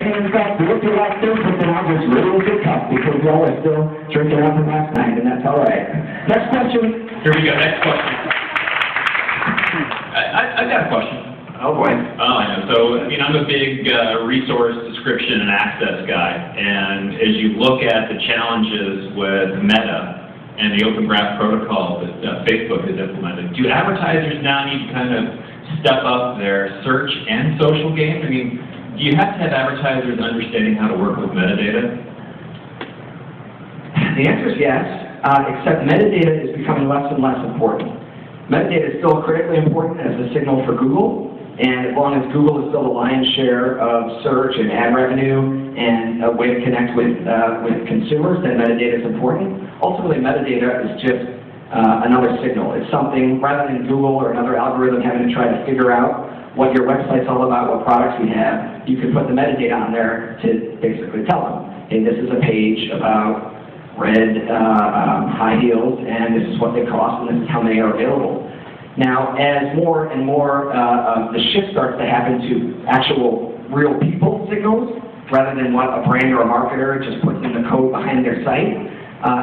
And in fact, look at like this, but then I'll just really get tough because y'all are still drinking out from last night, and that's all right. Next question. Here we go. Next question. I got a question. Oh boy. Oh, I know. So, I mean, I'm a big resource description and access guy, and as you look at the challenges with Meta and the Open Graph protocol that Facebook has implemented, do advertisers now need to kind of step up their search and social game? I mean, do you have to have advertisers understanding how to work with metadata? The answer is yes, except metadata is becoming less and less important. Metadata is still critically important as a signal for Google, and as long as Google is still the lion's share of search and ad revenue and a way to connect with consumers, then metadata is important. Ultimately, metadata is just another signal. It's something, rather than Google or another algorithm having to try to figure out what your website's all about, what products we have, you can put the metadata on there to basically tell them, hey, this is a page about red high heels, and this is what they cost, and this is how many are available. Now, as more and more of the shift starts to happen to actual real people signals, rather than what a brand or a marketer just puts in the code behind their site,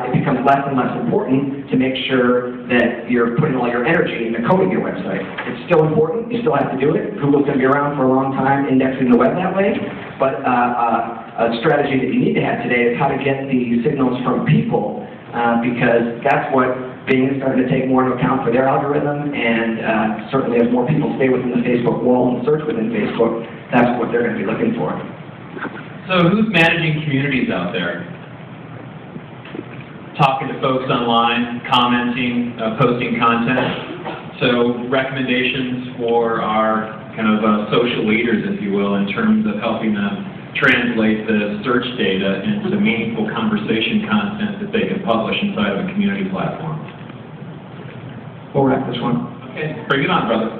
it becomes less and less important to make sure that you're putting all your energy into coding your website. It's still important, you still have to do it. Google's going to be around for a long time indexing the web that way, but a strategy that you need to have today is how to get the signals from people, because that's what Bing is starting to take more into account for their algorithm, and certainly as more people stay within the Facebook wall and search within Facebook, that's what they're going to be looking for. So who's managing communities out there? Talking to folks online, commenting, posting content. So recommendations for our kind of social leaders, if you will, in terms of helping them translate the search data into meaningful conversation content that they can publish inside of a community platform. We'll wrap this one. Okay, bring it on, brother.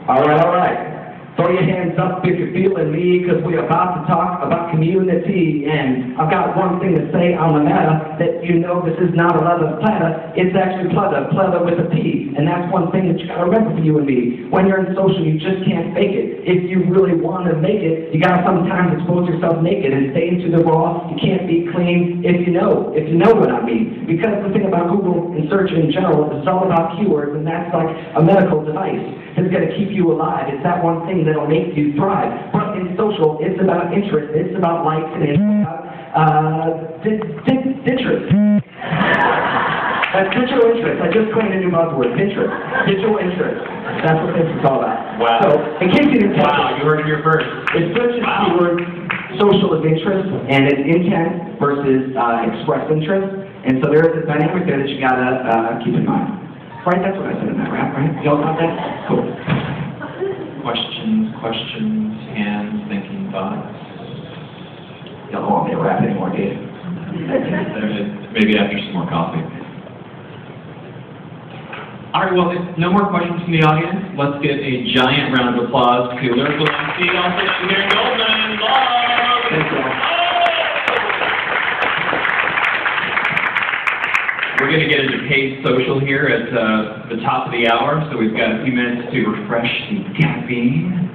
All right. Throw your hands up if you're feeling me, because we're about to talk about community. And I've got one thing to say on the matter, that you know this is not a leather platter, it's actually pleather with a P. And that's one thing that you got to remember for you and me. When you're in social, you just can't fake it. If you really want to make it, you got to sometimes expose yourself naked and stay into the raw. You can't be clean if you know what I mean. Because the thing about Google and search in general is it's all about keywords, and that's like a medical device. It's going to keep you alive. It's that one thing that'll make you thrive. But in social, it's about interest. It's about likes, and it's about interest. That's digital interest. I just coined a new buzzword, Pinterest. Digital interest. That's what this is all about. Wow. So, in case you didn't Wow, you heard it here first. It's search is keyword, social is interest, and it's intent versus expressed interest. And so there is a dynamic there that you gotta keep in mind. Right, that's what I said in that rap, right? Y'all got that? Cool. Questions, hands, thinking, thoughts? Y'all don't want me to rap anymore, do you? Maybe after some more coffee. All right, well, if no more questions from the audience, let's get a giant round of applause to Lyrical MC, also here in Goldman. Thank you. We're going to get into paid social here at the top of the hour, so we've got a few minutes to refresh the caffeine.